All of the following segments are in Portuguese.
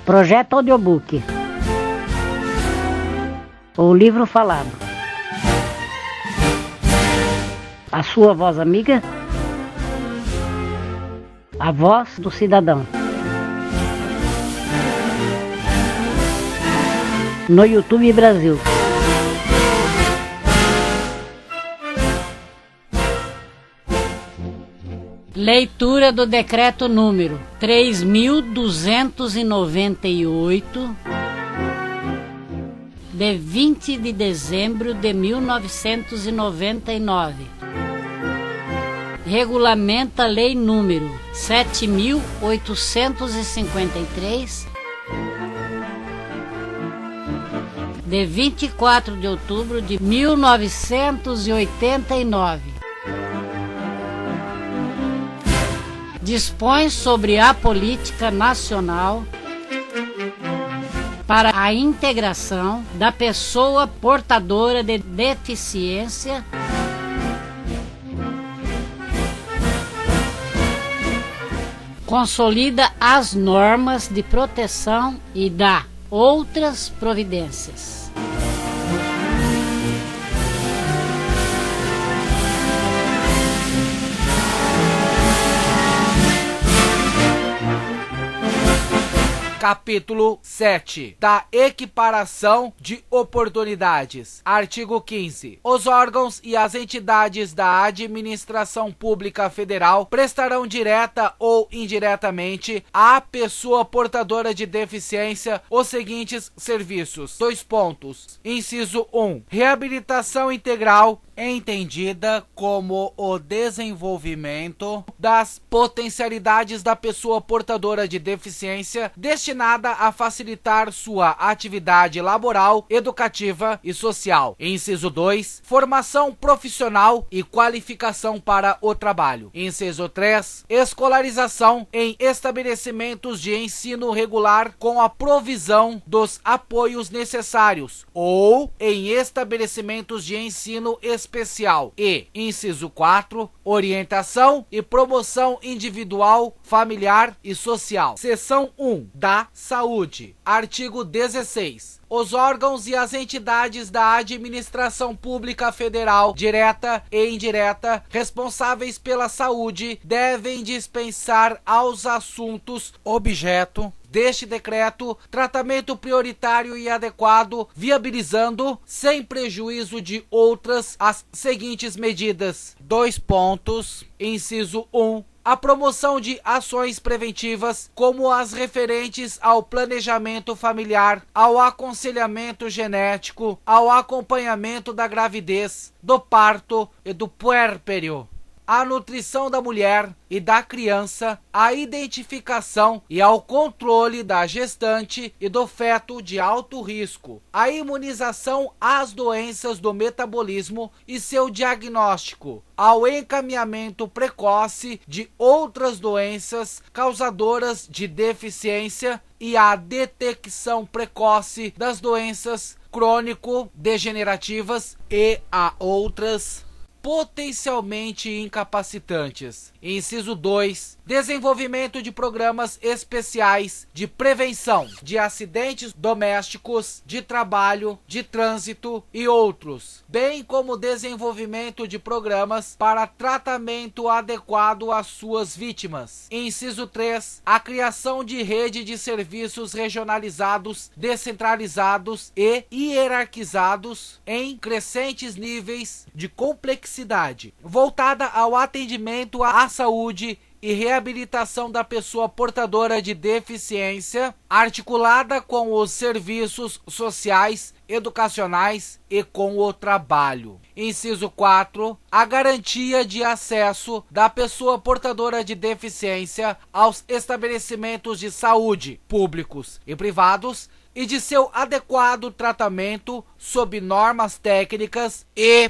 Projeto Audiobook. O livro falado. A sua voz amiga. A voz do cidadão. No YouTube Brasil. Leitura do decreto número 3.298, de 20 de dezembro de 1999. Regulamenta a lei número 7.853, de 24 de outubro de 1989. Dispõe sobre a política nacional para a integração da pessoa portadora de deficiência consolida as normas de proteção e dá outras providências. Capítulo 7 da equiparação de oportunidades. Artigo 15. Os órgãos e as entidades da administração pública federal prestarão direta ou indiretamente à pessoa portadora de deficiência os seguintes serviços. Inciso 1. Reabilitação integral, entendida como o desenvolvimento das potencialidades da pessoa portadora de deficiência, destinada a facilitar sua atividade laboral, educativa e social. Inciso 2. Formação profissional e qualificação para o trabalho. Inciso 3. Escolarização em estabelecimentos de ensino regular com a provisão dos apoios necessários ou em estabelecimentos de ensino especial. E, inciso 4, orientação e promoção individual, familiar e social. Seção 1 da Saúde. Artigo 16. Os órgãos e as entidades da administração pública federal, direta e indireta, responsáveis pela saúde, devem dispensar aos assuntos objeto deste decreto tratamento prioritário e adequado, viabilizando, sem prejuízo de outras, as seguintes medidas. Inciso 1. A promoção de ações preventivas, como as referentes ao planejamento familiar, ao aconselhamento genético, ao acompanhamento da gravidez, do parto e do puérpero, a nutrição da mulher e da criança, a identificação e ao controle da gestante e do feto de alto risco, a imunização às doenças do metabolismo e seu diagnóstico, ao encaminhamento precoce de outras doenças causadoras de deficiência e à detecção precoce das doenças crônico-degenerativas e a outras potencialmente incapacitantes. Inciso 2. Desenvolvimento de programas especiais de prevenção de acidentes domésticos, de trabalho, de trânsito e outros, bem como desenvolvimento de programas para tratamento adequado às suas vítimas. Inciso 3. A criação de rede de serviços regionalizados, descentralizados e hierarquizados em crescentes níveis de complexidade, voltada ao atendimento à saúde e reabilitação da pessoa portadora de deficiência, articulada com os serviços sociais, educacionais e com o trabalho. Inciso 4. A garantia de acesso da pessoa portadora de deficiência aos estabelecimentos de saúde, públicos e privados, e de seu adequado tratamento sob normas técnicas e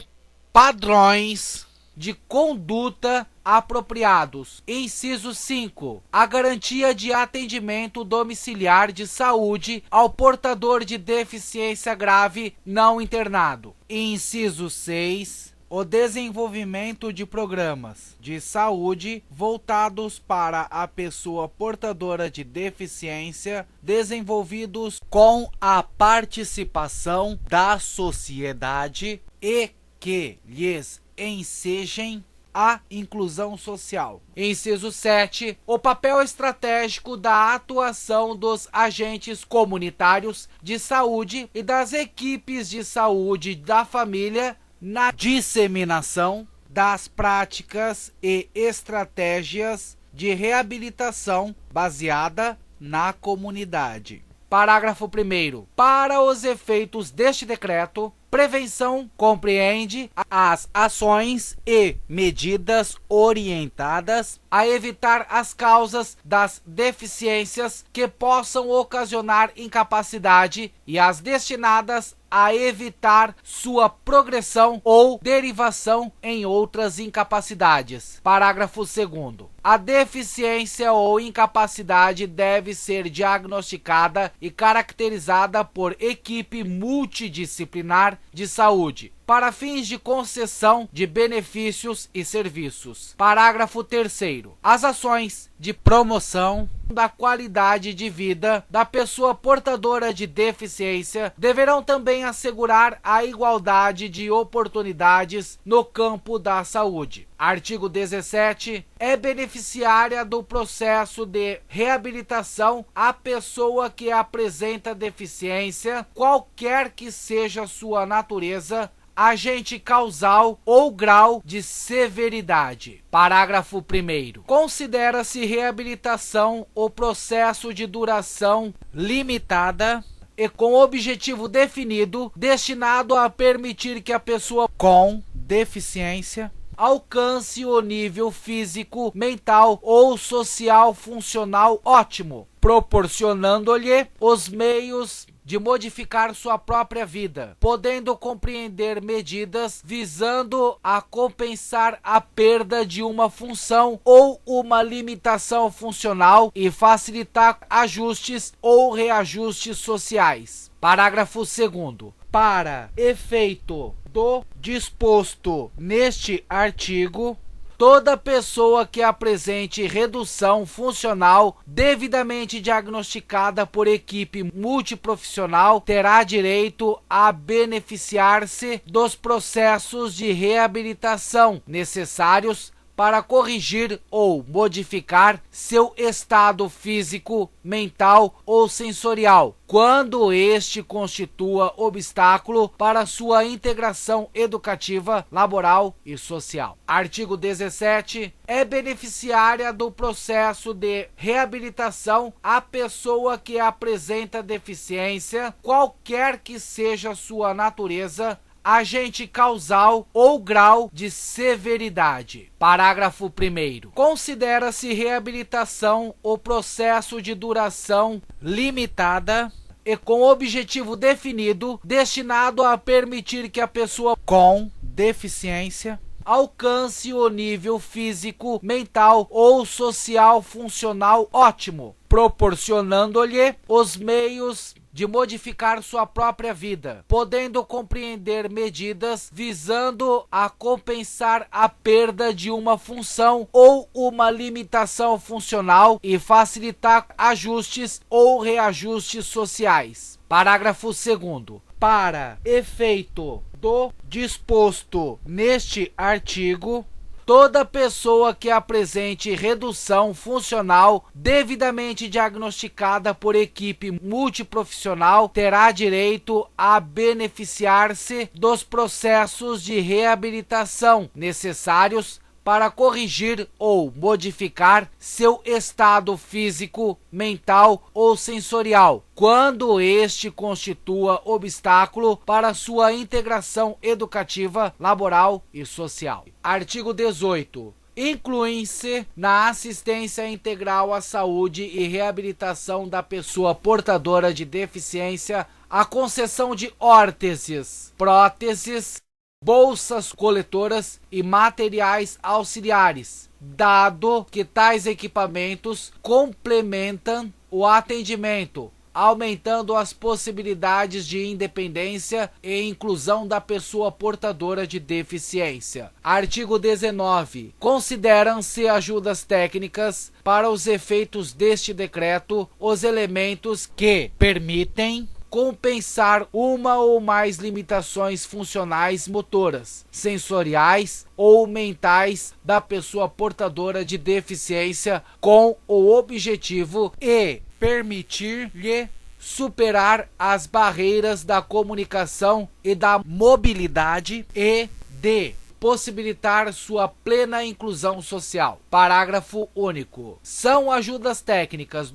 padrões de conduta apropriados. Inciso 5. A garantia de atendimento domiciliar de saúde ao portador de deficiência grave não internado. Inciso 6. o desenvolvimento de programas de saúde voltados para a pessoa portadora de deficiência, desenvolvidos com a participação da sociedade e que lhes ensejem a inclusão social. Inciso 7. O papel estratégico da atuação dos agentes comunitários de saúde e das equipes de saúde da família na disseminação das práticas e estratégias de reabilitação baseada na comunidade. Parágrafo 1º. Para os efeitos deste decreto, prevenção compreende as ações e medidas orientadas a evitar as causas das deficiências que possam ocasionar incapacidade e as destinadas a evitar sua progressão ou derivação em outras incapacidades. Parágrafo 2º. A deficiência ou incapacidade deve ser diagnosticada e caracterizada por equipe multidisciplinar de saúde, para fins de concessão de benefícios e serviços. Parágrafo 3º. As ações de promoção da qualidade de vida da pessoa portadora de deficiência deverão também assegurar a igualdade de oportunidades no campo da saúde. Artigo 17. É beneficiária do processo de reabilitação a pessoa que apresenta deficiência, qualquer que seja sua natureza, agente causal ou grau de severidade. Parágrafo 1º. Considera-se reabilitação o processo de duração limitada e com objetivo definido, destinado a permitir que a pessoa com deficiência alcance o nível físico, mental ou social funcional ótimo, proporcionando-lhe os meios de modificar sua própria vida, podendo compreender medidas visando a compensar a perda de uma função ou uma limitação funcional e facilitar ajustes ou reajustes sociais. Parágrafo 2º. Para efeito do disposto neste artigo, toda pessoa que apresente redução funcional devidamente diagnosticada por equipe multiprofissional terá direito a beneficiar-se dos processos de reabilitação necessários para corrigir ou modificar seu estado físico, mental ou sensorial, quando este constitua obstáculo para sua integração educativa, laboral e social. Artigo 17. É beneficiária do processo de reabilitação a pessoa que apresenta deficiência, qualquer que seja sua natureza, agente causal ou grau de severidade. Parágrafo 1º. Considera-se reabilitação o processo de duração limitada e com objetivo definido, destinado a permitir que a pessoa com deficiência alcance o nível físico, mental ou social funcional ótimo, proporcionando-lhe os meios de modificar sua própria vida, podendo compreender medidas visando a compensar a perda de uma função ou uma limitação funcional e facilitar ajustes ou reajustes sociais. Parágrafo 2º. Para efeito do disposto neste artigo, toda pessoa que apresente redução funcional devidamente diagnosticada por equipe multiprofissional terá direito a beneficiar-se dos processos de reabilitação necessários para corrigir ou modificar seu estado físico, mental ou sensorial, quando este constitua obstáculo para sua integração educativa, laboral e social. Artigo 18. Incluem-se na assistência integral à saúde e reabilitação da pessoa portadora de deficiência a concessão de órteses, próteses, bolsas coletoras e materiais auxiliares, dado que tais equipamentos complementam o atendimento aumentando as possibilidades de independência e inclusão da pessoa portadora de deficiência. Artigo 19. Consideram-se ajudas técnicas para os efeitos deste decreto os elementos que permitem compensar uma ou mais limitações funcionais motoras, sensoriais ou mentais da pessoa portadora de deficiência com o objetivo e permitir-lhe superar as barreiras da comunicação e da mobilidade e de possibilitar sua plena inclusão social. Parágrafo único. São ajudas técnicas,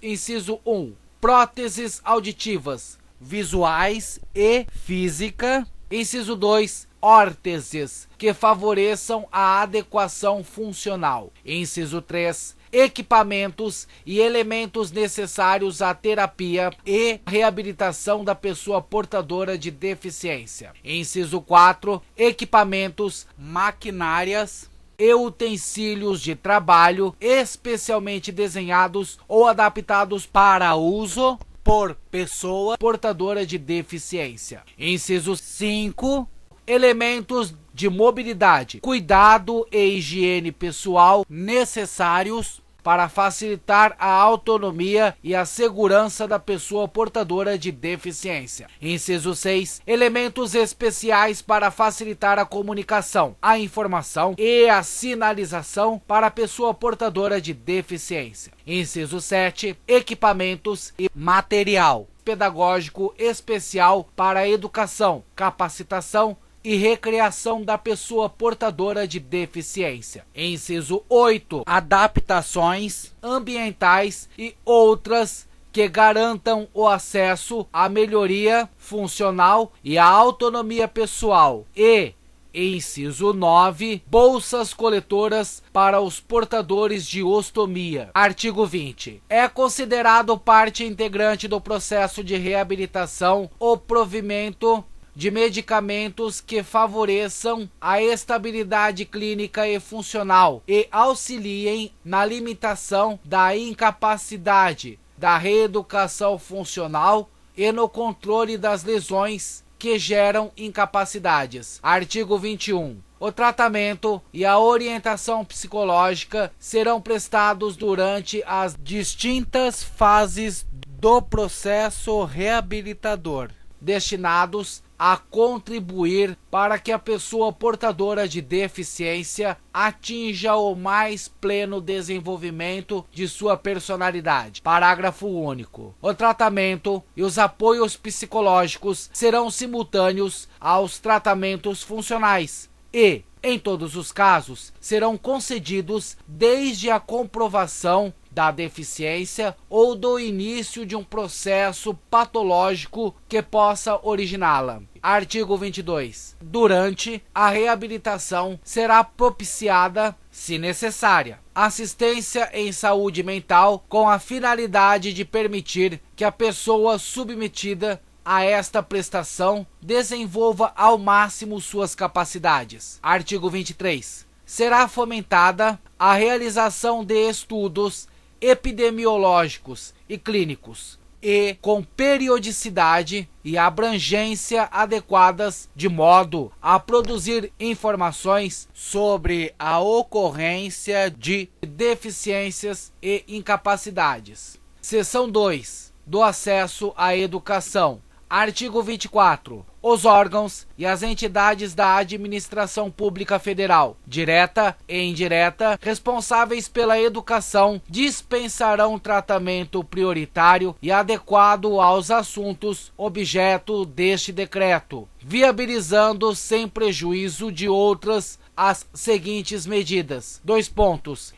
inciso 1, próteses auditivas, visuais e física. Inciso 2, órteses que favoreçam a adequação funcional. Inciso 3, equipamentos e elementos necessários à terapia e reabilitação da pessoa portadora de deficiência. Inciso 4, equipamentos, maquinárias e utensílios de trabalho especialmente desenhados ou adaptados para uso por pessoa portadora de deficiência. Inciso 5, elementos de mobilidade, cuidado e higiene pessoal necessários para facilitar a autonomia e a segurança da pessoa portadora de deficiência. Inciso 6. Elementos especiais para facilitar a comunicação, a informação e a sinalização para a pessoa portadora de deficiência. Inciso 7. Equipamentos e material pedagógico especial para a educação, capacitação e recreação da pessoa portadora de deficiência. Inciso 8. Adaptações ambientais e outras que garantam o acesso à melhoria funcional e à autonomia pessoal. E inciso 9. Bolsas coletoras para os portadores de ostomia. Artigo 20. É considerado parte integrante do processo de reabilitação o provimento de medicamentos que favoreçam a estabilidade clínica e funcional e auxiliem na limitação da incapacidade, da reeducação funcional e no controle das lesões que geram incapacidades. Artigo 21. O tratamento e a orientação psicológica serão prestados durante as distintas fases do processo reabilitador, destinados a contribuir para que a pessoa portadora de deficiência atinja o mais pleno desenvolvimento de sua personalidade. Parágrafo único. O tratamento e os apoios psicológicos serão simultâneos aos tratamentos funcionais e, em todos os casos, serão concedidos desde a comprovação da deficiência ou do início de um processo patológico que possa originá-la. Artigo 22. Durante a reabilitação será propiciada, se necessária, assistência em saúde mental com a finalidade de permitir que a pessoa submetida a esta prestação desenvolva ao máximo suas capacidades. Artigo 23. Será fomentada a realização de estudos epidemiológicos e clínicos e com periodicidade e abrangência adequadas de modo a produzir informações sobre a ocorrência de deficiências e incapacidades. Seção 2. Do acesso à educação. Artigo 24. Os órgãos e as entidades da administração pública federal, direta e indireta, responsáveis pela educação, dispensarão tratamento prioritário e adequado aos assuntos objeto deste decreto, viabilizando sem prejuízo de outras as seguintes medidas.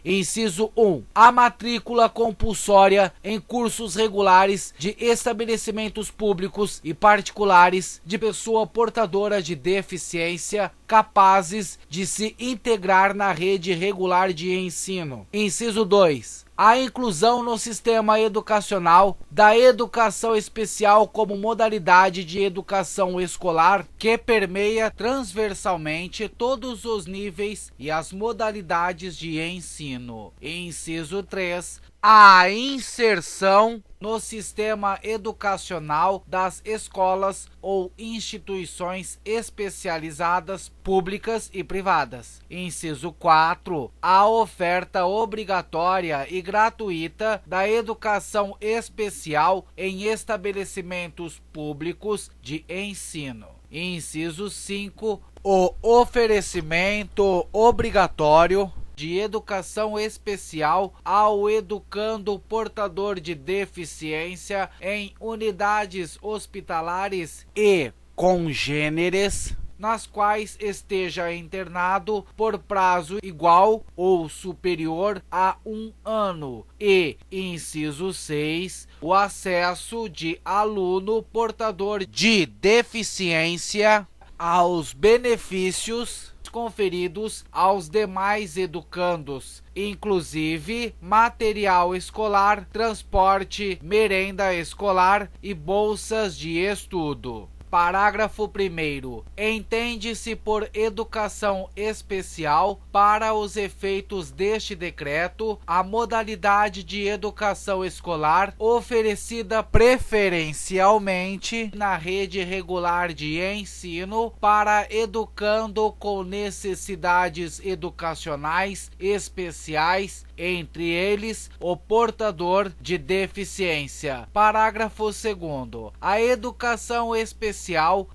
Inciso 1. A matrícula compulsória em cursos regulares de estabelecimentos públicos e particulares de pessoa portadora de deficiência capazes de se integrar na rede regular de ensino. Inciso 2. A inclusão no sistema educacional da educação especial como modalidade de educação escolar que permeia transversalmente todos os níveis e as modalidades de ensino. Inciso 3. A inserção no sistema educacional das escolas ou instituições especializadas públicas e privadas. Inciso 4. A oferta obrigatória e gratuita da educação especial em estabelecimentos públicos de ensino. Inciso 5. O oferecimento obrigatório de educação especial ao educando portador de deficiência em unidades hospitalares e congêneres nas quais esteja internado por prazo igual ou superior a 1 ano. E, inciso 6, o acesso de aluno portador de deficiência aos benefícios conferidos aos demais educandos, inclusive material escolar, transporte, merenda escolar e bolsas de estudo. Parágrafo 1º. Entende-se por educação especial, para os efeitos deste decreto, a modalidade de educação escolar oferecida preferencialmente na rede regular de ensino para educando com necessidades educacionais especiais, entre eles o portador de deficiência. Parágrafo 2º. A educação especial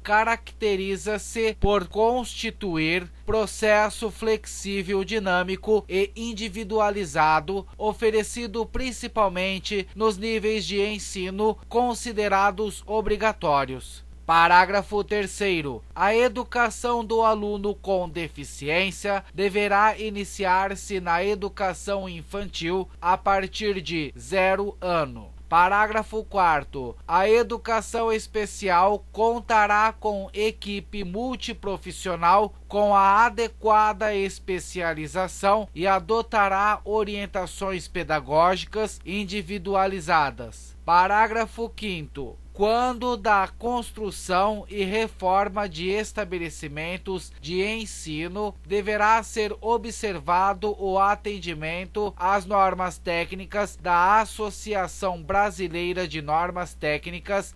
caracteriza-se por constituir processo flexível, dinâmico e individualizado, oferecido principalmente nos níveis de ensino considerados obrigatórios. Parágrafo 3º. A educação do aluno com deficiência deverá iniciar-se na educação infantil a partir de 0 ano. Parágrafo 4º. A educação especial contará com equipe multiprofissional com a adequada especialização e adotará orientações pedagógicas individualizadas. Parágrafo 5º. Quando da construção e reforma de estabelecimentos de ensino, deverá ser observado o atendimento às normas técnicas da Associação Brasileira de Normas Técnicas,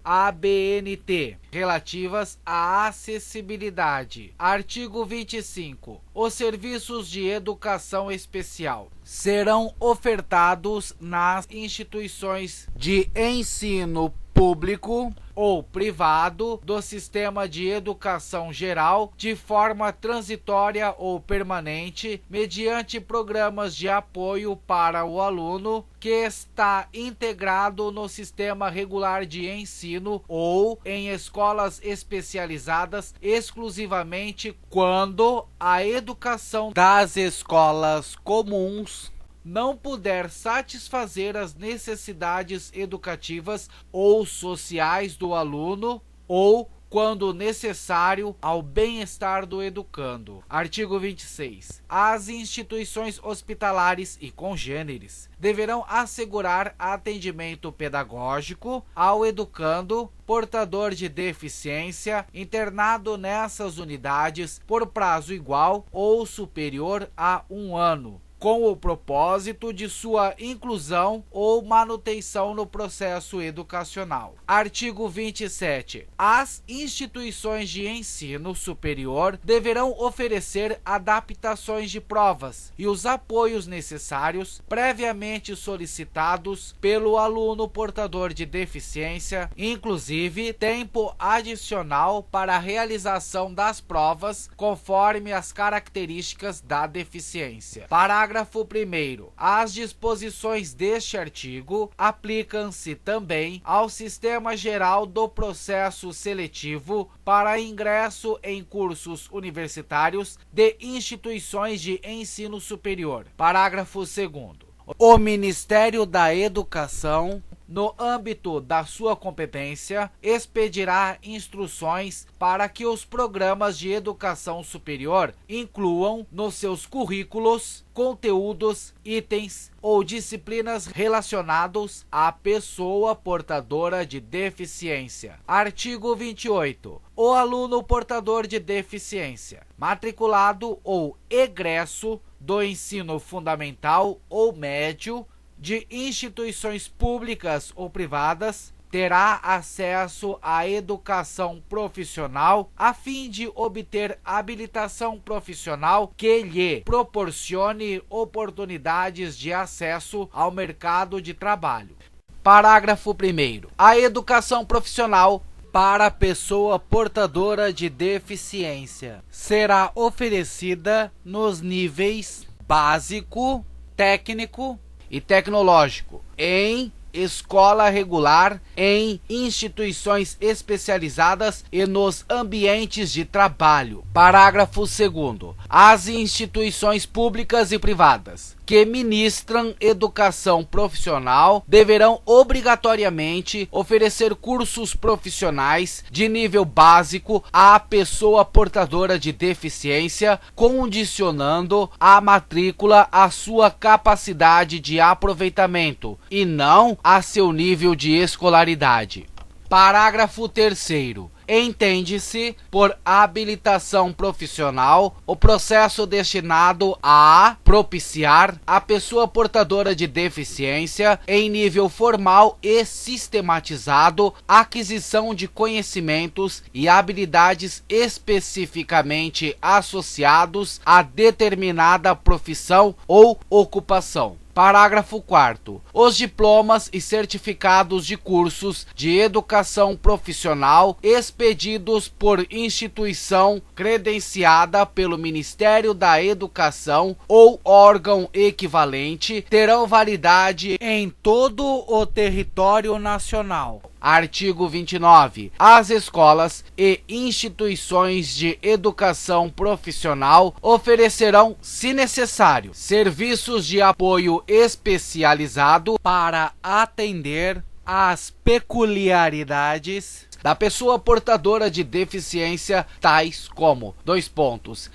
ABNT, relativas à acessibilidade. Artigo 25. Os serviços de educação especial serão ofertados nas instituições de ensino público ou privado do sistema de educação geral de forma transitória ou permanente, mediante programas de apoio para o aluno que está integrado no sistema regular de ensino ou em escolas especializadas exclusivamente quando a educação das escolas comuns não puder satisfazer as necessidades educativas ou sociais do aluno ou quando necessário ao bem-estar do educando. Artigo 26. As instituições hospitalares e congêneres deverão assegurar atendimento pedagógico ao educando portador de deficiência internado nessas unidades por prazo igual ou superior a 1 ano, com o propósito de sua inclusão ou manutenção no processo educacional. Artigo 27. As instituições de ensino superior deverão oferecer adaptações de provas e os apoios necessários previamente solicitados pelo aluno portador de deficiência, inclusive tempo adicional para a realização das provas conforme as características da deficiência. Parágrafo 1º. As disposições deste artigo aplicam-se também ao Sistema Geral do Processo Seletivo para ingresso em cursos universitários de instituições de ensino superior. Parágrafo 2º. O Ministério da Educação no âmbito da sua competência, expedirá instruções para que os programas de educação superior incluam nos seus currículos conteúdos, itens ou disciplinas relacionados à pessoa portadora de deficiência. Artigo 28. O aluno portador de deficiência, matriculado ou egresso do ensino fundamental ou médio de instituições públicas ou privadas, terá acesso à educação profissional a fim de obter habilitação profissional que lhe proporcione oportunidades de acesso ao mercado de trabalho. Parágrafo 1º. A educação profissional para a pessoa portadora de deficiência será oferecida nos níveis básico, técnico e tecnológico em escola regular, em instituições especializadas e nos ambientes de trabalho. Parágrafo 2º. As instituições públicas e privadas que ministram educação profissional deverão obrigatoriamente oferecer cursos profissionais de nível básico à pessoa portadora de deficiência, condicionando a matrícula à sua capacidade de aproveitamento e não a seu nível de escolaridade. Parágrafo 3º. Entende-se por habilitação profissional o processo destinado a propiciar à pessoa portadora de deficiência, em nível formal e sistematizado, a aquisição de conhecimentos e habilidades especificamente associados a determinada profissão ou ocupação. Parágrafo 4º. Os diplomas e certificados de cursos de educação profissional expedidos por instituição credenciada pelo Ministério da Educação ou órgão equivalente terão validade em todo o território nacional. Artigo 29. As escolas e instituições de educação profissional oferecerão, se necessário, serviços de apoio especializado para atender às peculiaridades da pessoa portadora de deficiência, tais como: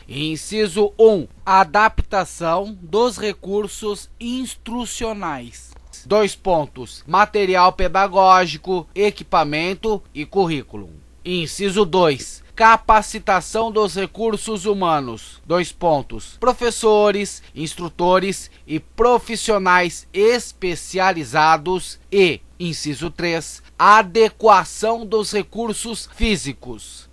inciso 1. Adaptação dos recursos instrucionais. Material pedagógico, equipamento e currículo. Inciso 2. Capacitação dos recursos humanos. Professores, instrutores e profissionais especializados e, inciso 3, adequação dos recursos físicos.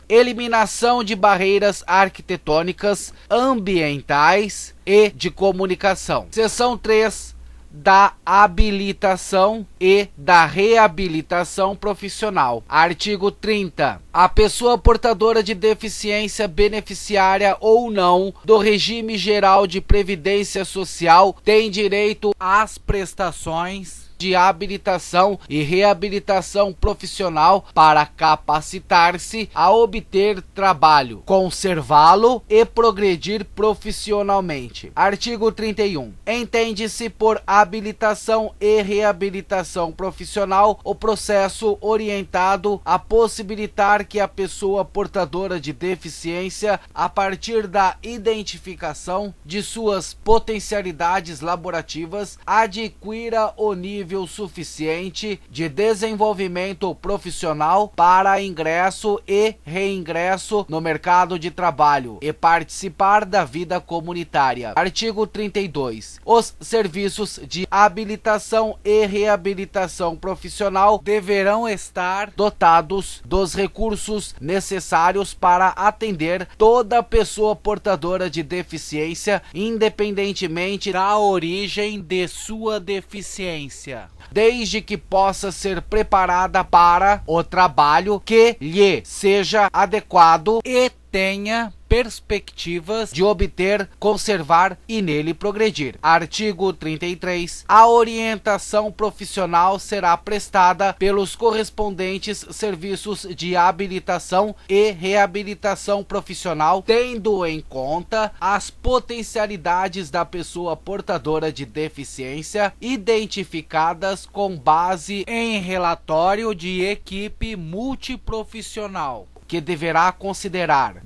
Eliminação de barreiras arquitetônicas, ambientais e de comunicação. Seção 3. Da habilitação e da reabilitação profissional. Artigo 30. A pessoa portadora de deficiência, beneficiária ou não do regime geral de previdência social, tem direito às prestações de habilitação e reabilitação profissional para capacitar-se a obter trabalho, conservá-lo e progredir profissionalmente. Artigo 31. Entende-se por habilitação e reabilitação profissional o processo orientado a possibilitar que a pessoa portadora de deficiência, a partir da identificação de suas potencialidades laborativas, adquira o nível suficiente de desenvolvimento profissional para ingresso e reingresso no mercado de trabalho e participar da vida comunitária. Artigo 32. Os serviços de habilitação e reabilitação profissional deverão estar dotados dos recursos necessários para atender toda pessoa portadora de deficiência, independentemente da origem de sua deficiência, desde que possa ser preparada para o trabalho que lhe seja adequado e tenha perspectivas de obter, conservar e nele progredir. Artigo 33. A orientação profissional será prestada pelos correspondentes serviços de habilitação e reabilitação profissional, tendo em conta as potencialidades da pessoa portadora de deficiência identificadas com base em relatório de equipe multiprofissional, que deverá considerar: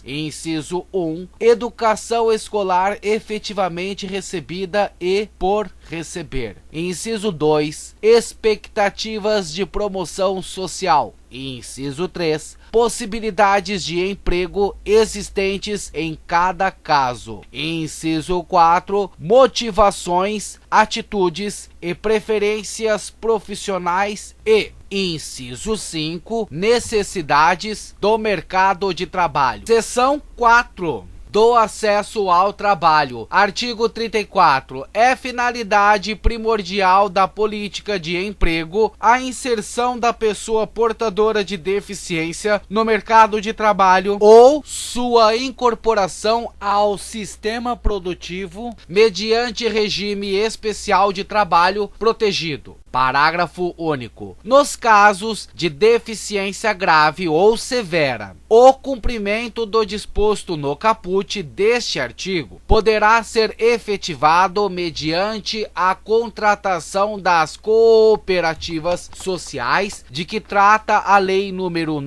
inciso 1, educação escolar efetivamente recebida e por receber. Inciso 2, expectativas de promoção social. Inciso 3, possibilidades de emprego existentes em cada caso. Inciso 4, motivações, atitudes e preferências profissionais e inciso 5, necessidades do mercado de trabalho. Seção 4. Do acesso ao trabalho. Artigo 34. É finalidade primordial da política de emprego a inserção da pessoa portadora de deficiência no mercado de trabalho ou sua incorporação ao sistema produtivo mediante regime especial de trabalho protegido. Parágrafo único. Nos casos de deficiência grave ou severa, o cumprimento do disposto no caput deste artigo poderá ser efetivado mediante a contratação das cooperativas sociais de que trata a Lei nº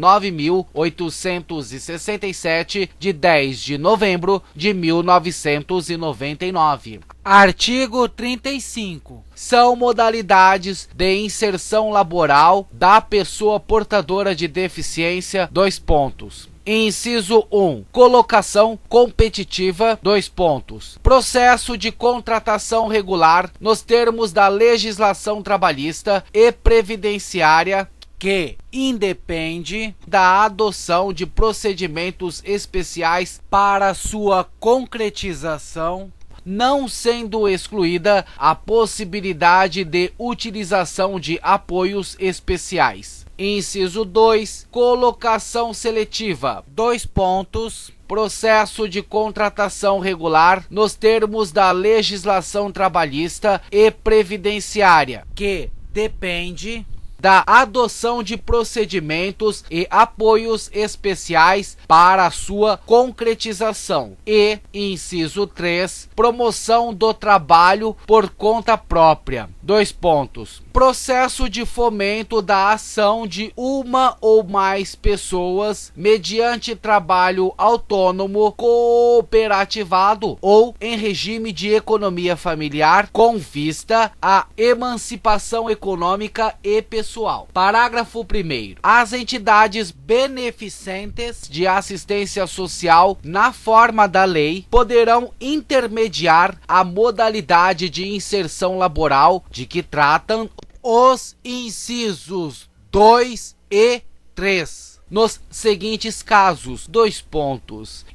9.867, de 10 de novembro de 1999. Artigo 35. São modalidades de inserção laboral da pessoa portadora de deficiência: Inciso 1. Colocação competitiva: processo de contratação regular nos termos da legislação trabalhista e previdenciária que independe da adoção de procedimentos especiais para sua concretização, não sendo excluída a possibilidade de utilização de apoios especiais. Inciso 2. Colocação seletiva: processo de contratação regular nos termos da legislação trabalhista e previdenciária, que depende da adoção de procedimentos e apoios especiais para a sua concretização. E, inciso 3, promoção do trabalho por conta própria. Processo de fomento da ação de uma ou mais pessoas mediante trabalho autônomo, cooperativado ou em regime de economia familiar com vista à emancipação econômica e pessoal. Parágrafo 1º. As entidades beneficentes de assistência social, na forma da lei, poderão intermediar a modalidade de inserção laboral de que tratam os incisos 2 e 3, nos seguintes casos: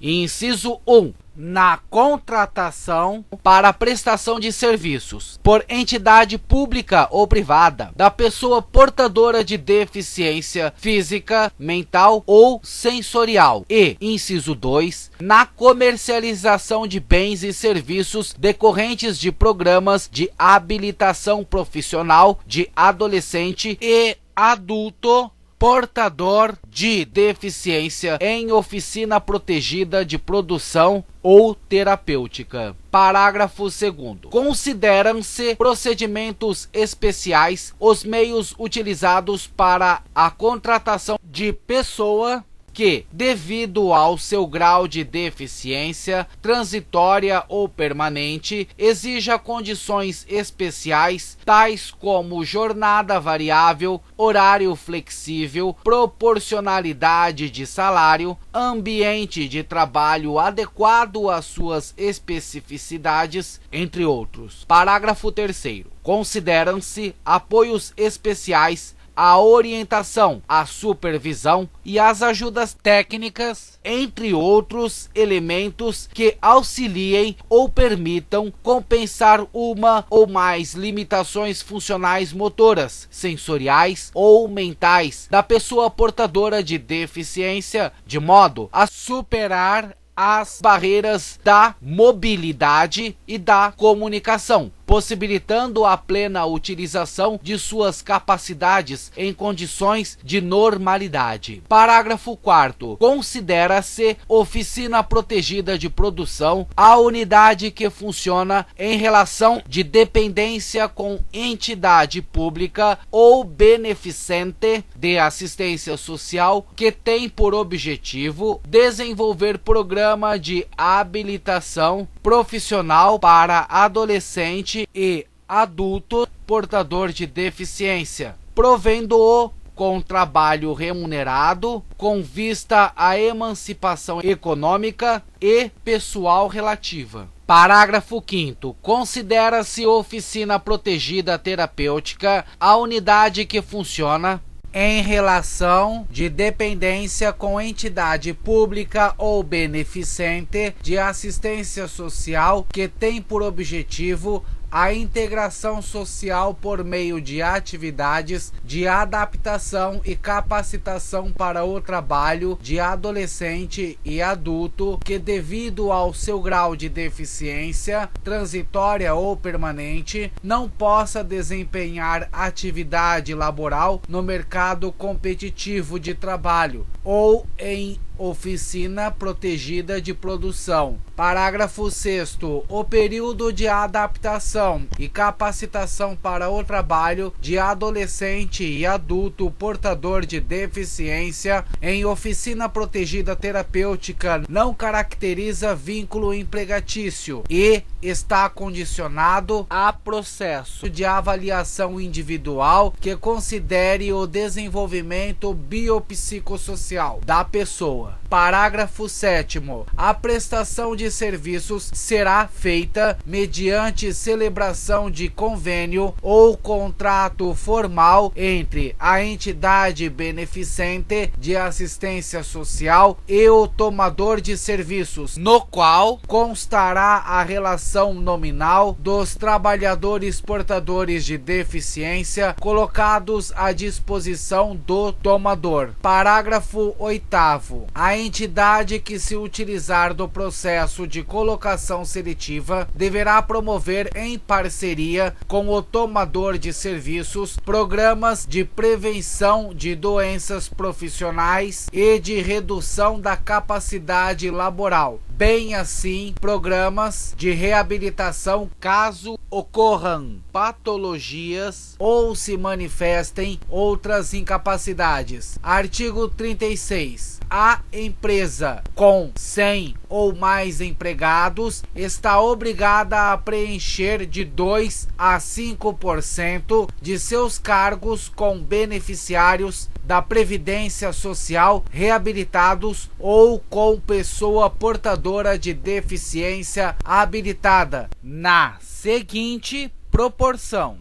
Inciso 1. Na contratação para prestação de serviços por entidade pública ou privada da pessoa portadora de deficiência física, mental ou sensorial. E, inciso 2, na comercialização de bens e serviços decorrentes de programas de habilitação profissional de adolescente e adulto portador de deficiência em oficina protegida de produção ou terapêutica. Parágrafo 2º. Consideram-se procedimentos especiais os meios utilizados para a contratação de pessoa que, devido ao seu grau de deficiência transitória ou permanente, exija condições especiais, tais como jornada variável, horário flexível, proporcionalidade de salário, ambiente de trabalho adequado às suas especificidades, entre outros. Parágrafo 3º. Consideram-se apoios especiais a orientação, a supervisão e as ajudas técnicas, entre outros elementos que auxiliem ou permitam compensar uma ou mais limitações funcionais motoras, sensoriais ou mentais da pessoa portadora de deficiência, de modo a superar as barreiras da mobilidade e da comunicação, possibilitando a plena utilização de suas capacidades em condições de normalidade. Parágrafo 4º. Considera-se oficina protegida de produção a unidade que funciona em relação de dependência com entidade pública ou beneficente de assistência social que tem por objetivo desenvolver programa de habilitação profissional para adolescente e adulto portador de deficiência, provendo-o com trabalho remunerado com vista à emancipação econômica e pessoal relativa. Parágrafo 5º. Considera-se oficina protegida terapêutica a unidade que funciona em relação de dependência com entidade pública ou beneficente de assistência social que tem por objetivo a integração social por meio de atividades de adaptação e capacitação para o trabalho de adolescente e adulto que, devido ao seu grau de deficiência transitória ou permanente, não possa desempenhar atividade laboral no mercado competitivo de trabalho ou em oficina protegida de produção. Parágrafo 6º. O período de adaptação e capacitação para o trabalho de adolescente e adulto portador de deficiência em oficina protegida terapêutica não caracteriza vínculo empregatício e está condicionado a processo de avaliação individual que considere o desenvolvimento biopsicossocial da pessoa. Parágrafo 7º. A prestação de serviços será feita mediante celebração de convênio ou contrato formal entre a entidade beneficente de assistência social e o tomador de serviços, no qual constará a relação nominal dos trabalhadores portadores de deficiência colocados à disposição do tomador. Parágrafo 8º. A entidade que se utilizar do processo de colocação seletiva deverá promover em parceria com o tomador de serviços programas de prevenção de doenças profissionais e de redução da capacidade laboral, bem assim programas de reabilitação caso ocorram patologias ou se manifestem outras incapacidades. Artigo 36. A empresa com 100 ou mais empregados está obrigada a preencher de 2 a 5% de seus cargos com beneficiários da Previdência Social reabilitados ou com pessoa portadora de deficiência habilitada na seguinte proporção: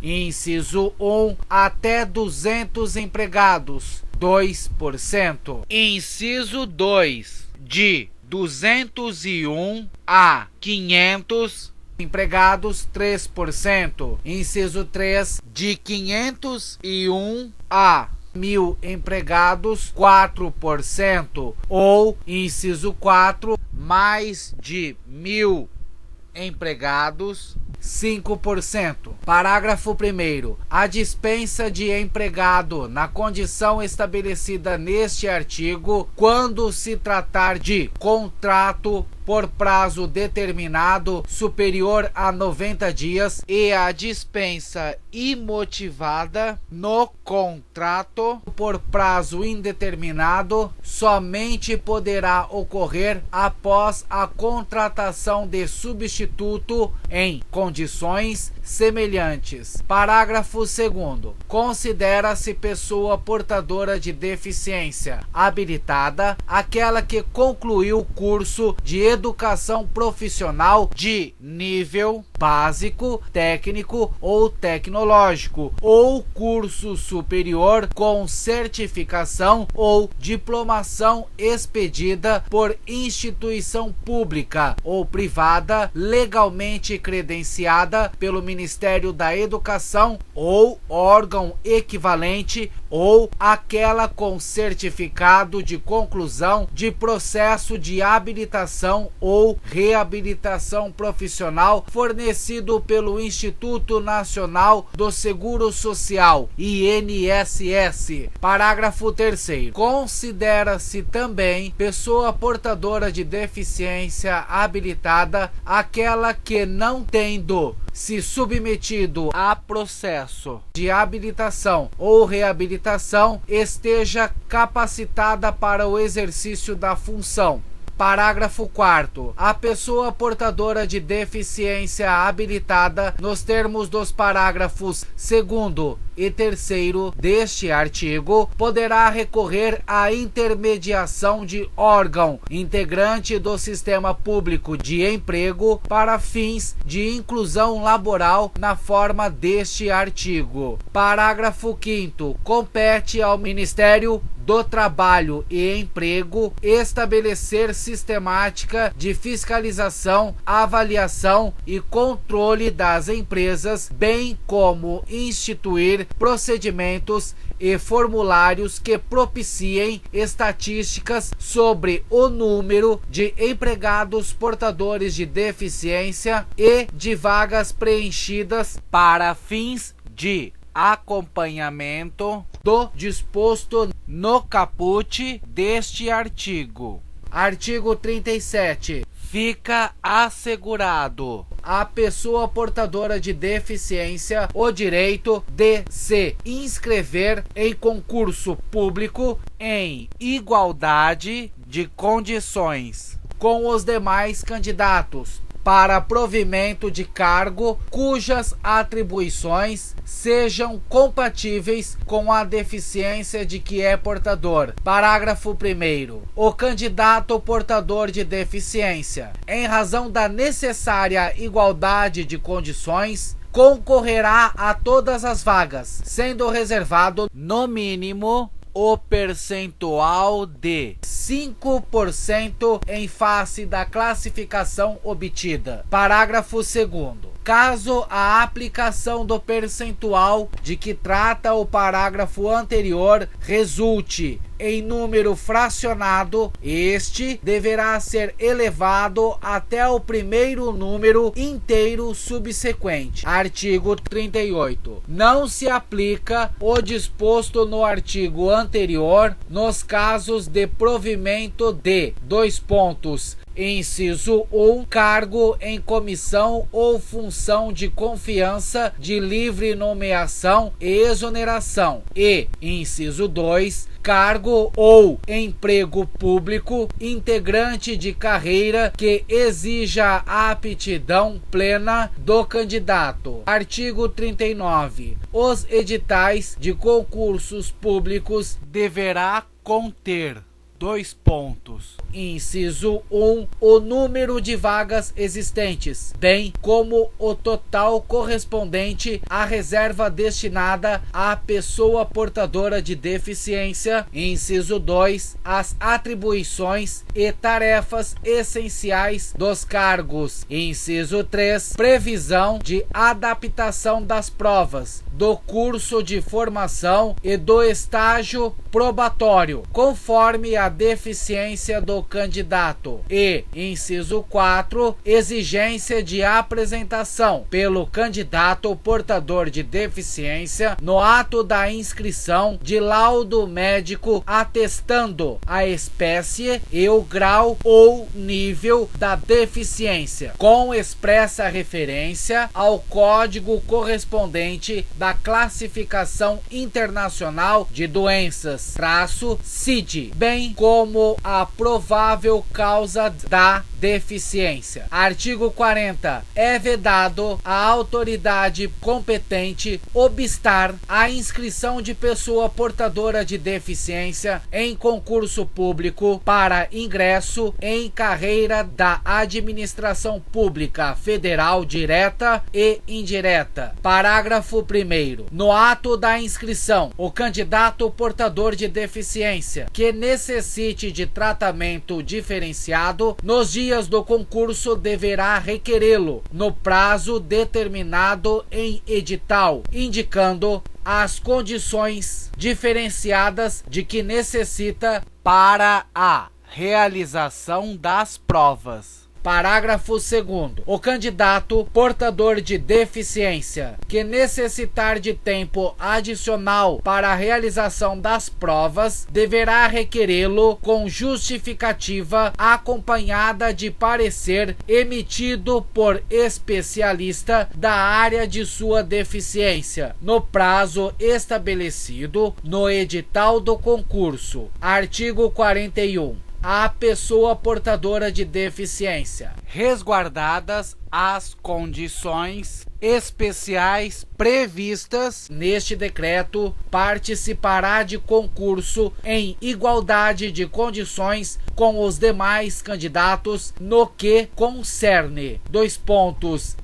Inciso 1, até 200 empregados, 2%. Inciso 2, de 201 a 500 empregados, 3%. Inciso 3, de 501 a 1.000 empregados, 4%. Ou, inciso 4, mais de 1.000 empregados, 5%. Parágrafo 1º. A dispensa de empregado na condição estabelecida neste artigo, quando se tratar de contrato por prazo determinado superior a 90 dias e a dispensa imotivada no contrato por prazo indeterminado somente poderá ocorrer após a contratação de substituto em condições semelhantes. Parágrafo 2º. Considera-se pessoa portadora de deficiência habilitada aquela que concluiu o curso de educação profissional de nível básico, técnico ou tecnológico, ou curso superior com certificação ou diplomação expedida por instituição pública ou privada legalmente credenciada pelo Ministério da Educação ou órgão equivalente, ou aquela com certificado de conclusão de processo de habilitação ou reabilitação profissional fornecido pelo Instituto Nacional do Seguro Social, INSS. Parágrafo 3º. Considera-se também pessoa portadora de deficiência habilitada aquela que, não tendo se submetido a processo de habilitação ou reabilitação, esteja capacitada para o exercício da função. Parágrafo 4º. A pessoa portadora de deficiência habilitada, nos termos dos parágrafos 2º e 3º deste artigo, poderá recorrer à intermediação de órgão integrante do sistema público de emprego para fins de inclusão laboral na forma deste artigo. Parágrafo 5º. Compete ao Ministério do Trabalho e Emprego estabelecer sistemática de fiscalização, avaliação e controle das empresas, bem como instituir procedimentos e formulários que propiciem estatísticas sobre o número de empregados portadores de deficiência e de vagas preenchidas para fins de acompanhamento do disposto no caput deste artigo. Artigo 37. Fica assegurado à pessoa portadora de deficiência o direito de se inscrever em concurso público em igualdade de condições com os demais candidatos para provimento de cargo cujas atribuições sejam compatíveis com a deficiência de que é portador. Parágrafo 1º. O candidato portador de deficiência, em razão da necessária igualdade de condições, concorrerá a todas as vagas, sendo reservado, no mínimo, o percentual de 5% em face da classificação obtida. Parágrafo 2º. Caso a aplicação do percentual de que trata o parágrafo anterior resulte em número fracionado, este deverá ser elevado até o primeiro número inteiro subsequente. Artigo 38. Não se aplica o disposto no artigo anterior nos casos de provimento de: inciso 1, cargo em comissão ou função de confiança de livre nomeação e exoneração, e inciso 2, cargo ou emprego público integrante de carreira que exija a aptidão plena do candidato. Artigo 39. Os editais de concursos públicos deverá conter: inciso 1, o número de vagas existentes, bem como o total correspondente à reserva destinada à pessoa portadora de deficiência. Inciso 2, as atribuições e tarefas essenciais dos cargos. Inciso 3, previsão de adaptação das provas, do curso de formação e do estágio probatório, conforme a deficiência do candidato. E, inciso 4, exigência de apresentação pelo candidato portador de deficiência no ato da inscrição de laudo médico atestando a espécie e o grau ou nível da deficiência, com expressa referência ao código correspondente da Classificação Internacional de Doenças, CID, bem como a provável causa da deficiência. Artigo 40. É vedado à autoridade competente obstar a inscrição de pessoa portadora de deficiência em concurso público para ingresso em carreira da administração pública federal direta e indireta. Parágrafo 1º. No ato da inscrição, o candidato portador de deficiência que necessite de tratamento diferenciado nos dias do concurso deverá requerê-lo no prazo determinado em edital, indicando as condições diferenciadas de que necessita para a realização das provas. Parágrafo 2º. O candidato portador de deficiência que necessitar de tempo adicional para a realização das provas deverá requerê-lo com justificativa acompanhada de parecer emitido por especialista da área de sua deficiência, no prazo estabelecido no edital do concurso. Artigo 41. A pessoa portadora de deficiência, resguardadas as condições especiais previstas neste decreto, participará de concurso em igualdade de condições com os demais candidatos no que concerne: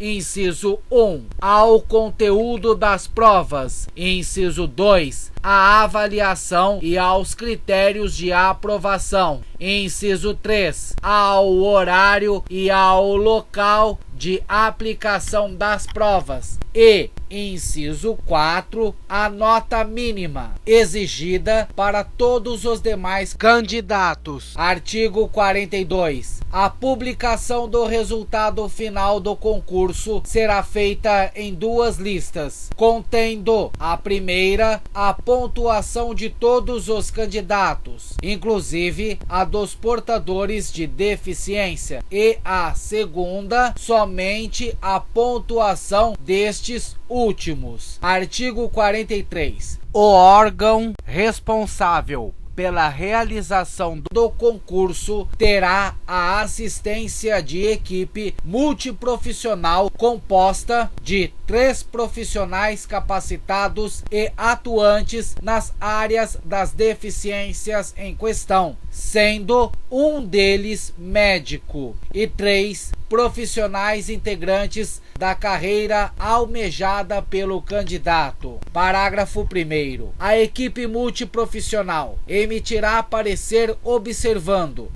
inciso 1, ao conteúdo das provas, inciso 2, à avaliação e aos critérios de aprovação, inciso 3, ao horário e ao local de aplicação das provas e, inciso 4, a nota mínima exigida para todos os demais candidatos. Artigo 42. A publicação do resultado final do concurso será feita em duas listas, contendo a primeira a pontuação de todos os candidatos, inclusive a dos portadores de deficiência, e a segunda somente a pontuação destes últimos. Artigo 43. O órgão responsável pela realização do concurso terá a assistência de equipe multiprofissional composta de 3 profissionais capacitados e atuantes nas áreas das deficiências em questão, sendo um deles médico, e 3 profissionais integrantes da carreira almejada pelo candidato. Parágrafo 1º. A equipe multiprofissional emitirá parecer observando: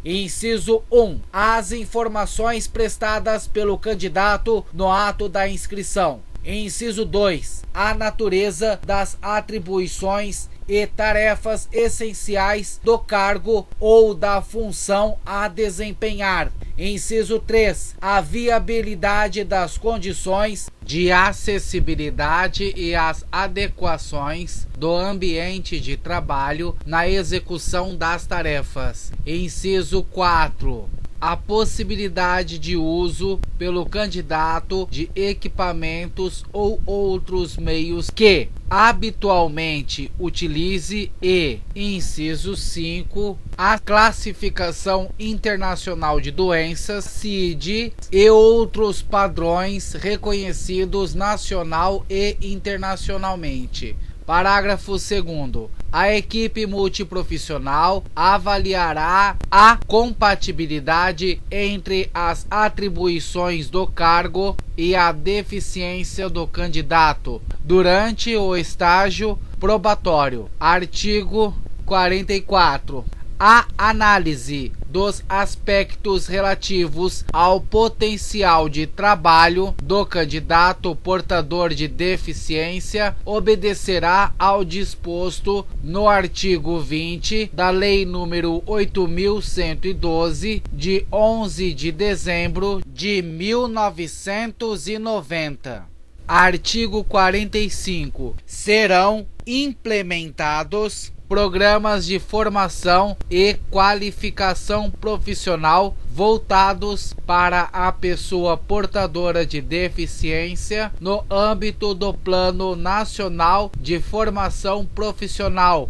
inciso 1, as informações prestadas pelo candidato no ato da inscrição. Inciso 2, a natureza das atribuições e tarefas essenciais do cargo ou da função a desempenhar. Inciso 3, a viabilidade das condições de acessibilidade e as adequações do ambiente de trabalho na execução das tarefas. Inciso 4, a possibilidade de uso pelo candidato de equipamentos ou outros meios que habitualmente utilize, e, inciso 5, a classificação internacional de doenças, CID, e outros padrões reconhecidos nacional e internacionalmente. Parágrafo 2º. A equipe multiprofissional avaliará a compatibilidade entre as atribuições do cargo e a deficiência do candidato durante o estágio probatório. Artigo 44. A análise dos aspectos relativos ao potencial de trabalho do candidato portador de deficiência obedecerá ao disposto no artigo 20 da Lei nº 8.112, de 11 de dezembro de 1990. Artigo 45. Serão implementados programas de formação e qualificação profissional voltados para a pessoa portadora de deficiência no âmbito do Plano Nacional de Formação Profissional,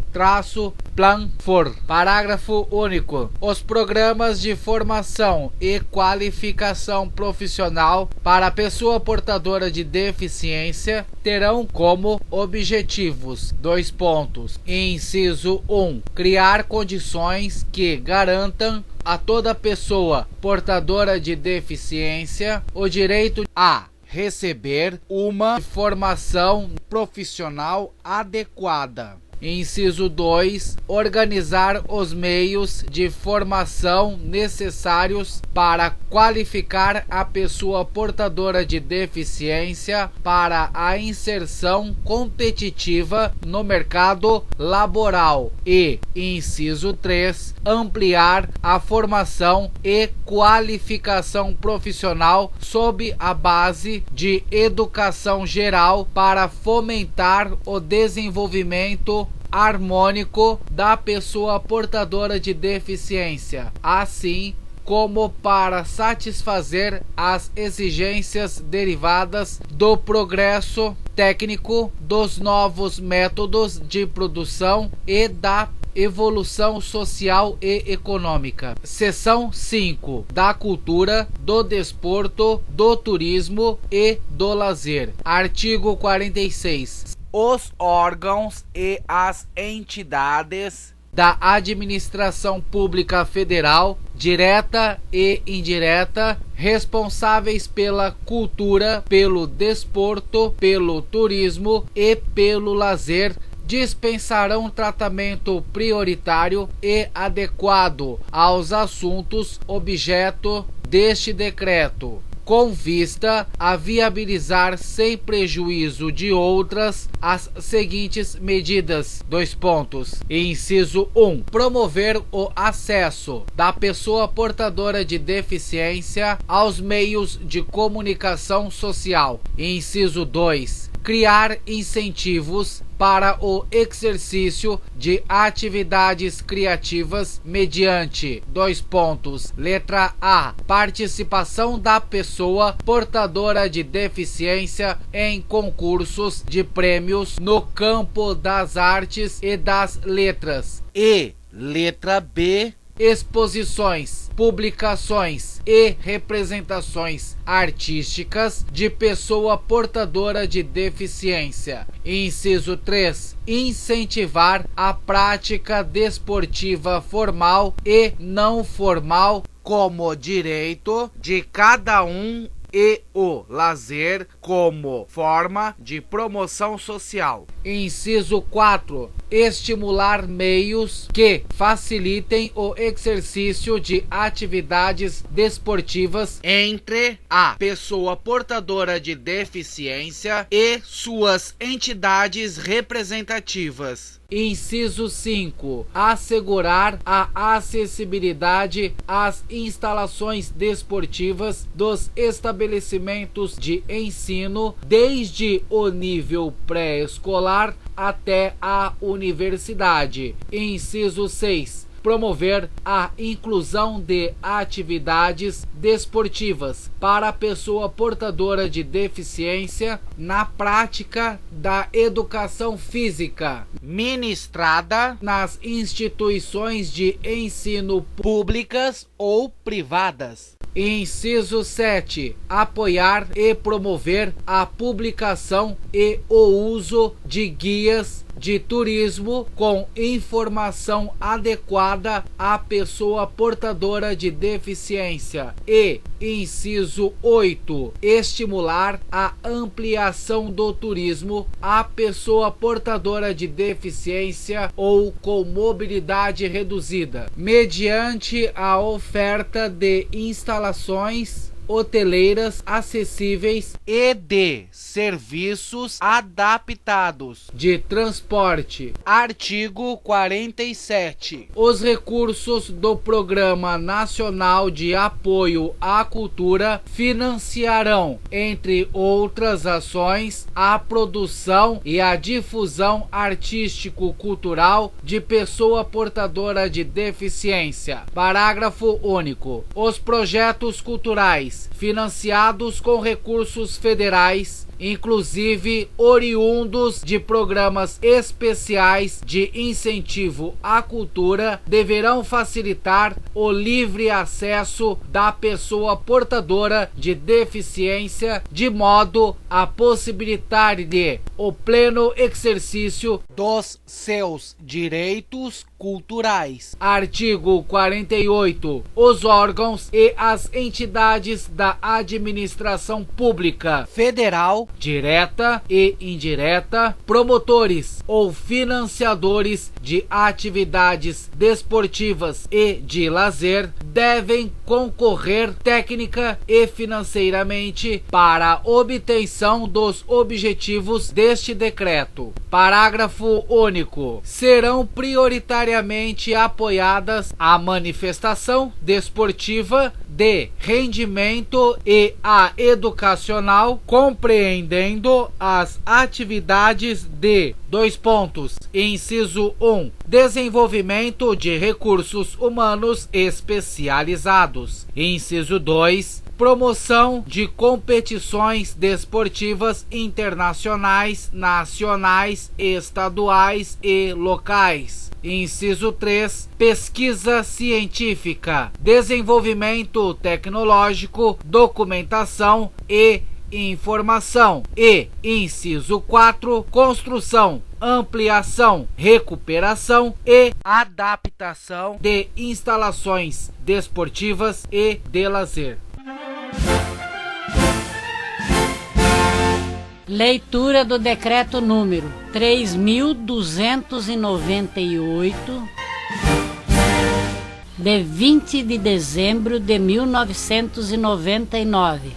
PLANFOR. Parágrafo único. Os programas de formação e qualificação profissional para a pessoa portadora de deficiência terão como objetivos: inciso 1, criar condições que garantam a toda pessoa portadora de deficiência o direito a receber uma formação profissional adequada. Inciso 2, organizar os meios de formação necessários para qualificar a pessoa portadora de deficiência para a inserção competitiva no mercado laboral. E, inciso 3, ampliar a formação e qualificação profissional sob a base de educação geral para fomentar o desenvolvimento harmônico da pessoa portadora de deficiência, assim como para satisfazer as exigências derivadas do progresso técnico, dos novos métodos de produção e da evolução social e econômica. Seção 5. Da cultura, do desporto, do turismo e do lazer. Artigo 46. Os órgãos e as entidades da administração pública federal, direta e indireta, responsáveis pela cultura, pelo desporto, pelo turismo e pelo lazer, dispensarão tratamento prioritário e adequado aos assuntos objeto deste decreto, com vista a viabilizar sem prejuízo de outras as seguintes medidas: Inciso 1. Promover o acesso da pessoa portadora de deficiência aos meios de comunicação social. Inciso 2. Criar incentivos para o exercício de atividades criativas mediante: Letra A. Participação da pessoa portadora de deficiência em concursos de prêmios no campo das artes e das letras. E letra B. Exposições, publicações e representações artísticas de pessoa portadora de deficiência. Inciso 3. Incentivar a prática desportiva formal e não formal como direito de cada um e o lazer como forma de promoção social. Inciso 4. Estimular meios que facilitem o exercício de atividades desportivas entre a pessoa portadora de deficiência e suas entidades representativas. Inciso 5. Assegurar a acessibilidade às instalações desportivas dos estabelecimentos de ensino, desde o nível pré-escolar até a universidade. Inciso 6. Promover a inclusão de atividades desportivas para a pessoa portadora de deficiência na prática da educação física ministrada nas instituições de ensino públicas ou privadas. Inciso 7. Apoiar e promover a publicação e o uso de guias de turismo com informação adequada à pessoa portadora de deficiência. E, inciso 8, estimular a ampliação do turismo à pessoa portadora de deficiência ou com mobilidade reduzida, mediante a oferta de instalações hoteleiras acessíveis e de serviços adaptados de transporte. Artigo 47. Os recursos do Programa Nacional de Apoio à Cultura financiarão, entre outras ações, a produção e a difusão artístico-cultural de pessoa portadora de deficiência. Parágrafo único. Os projetos culturais financiados com recursos federais, inclusive oriundos de programas especiais de incentivo à cultura, deverão facilitar o livre acesso da pessoa portadora de deficiência, de modo a possibilitar-lhe o pleno exercício dos seus direitos culturais. Artigo 48. Os órgãos e as entidades da administração pública federal, direta e indireta, promotores ou financiadores de atividades desportivas e de lazer, devem concorrer técnica e financeiramente para a obtenção dos objetivos deste decreto. Parágrafo único. Serão prioritariamente apoiadas a manifestação desportiva de rendimento e a educacional, compreendendo as atividades de: inciso 1, desenvolvimento de recursos humanos especializados. Inciso 2, promoção de competições desportivas internacionais, nacionais, estaduais e locais. Inciso 3, pesquisa científica, desenvolvimento tecnológico, documentação e informação. E, inciso 4, construção, ampliação, recuperação e adaptação de instalações desportivas e de lazer. Leitura do decreto número 3.298, de 20 de dezembro de 1999.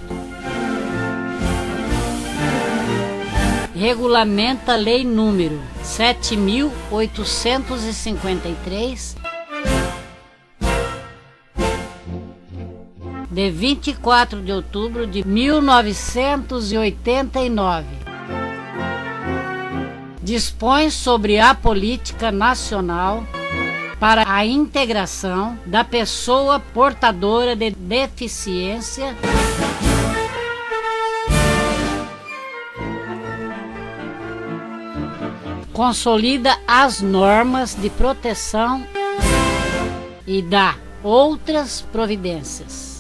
Regulamenta a lei número 7.853, de 24 de outubro de 1989. Dispõe sobre a política nacional para a integração da pessoa portadora de deficiência consolida as normas de proteção e dá outras providências.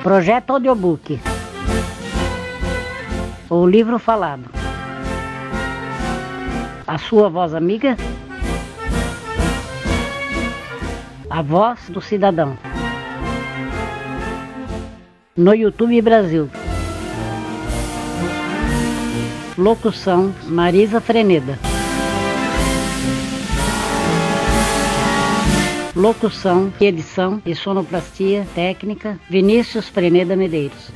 Projeto Audiobook. O livro falado. A sua voz amiga. A voz do cidadão. No YouTube Brasil. Locução: Marisa Freneda. Locução, edição e sonoplastia técnica: Vinícius Freneda Medeiros.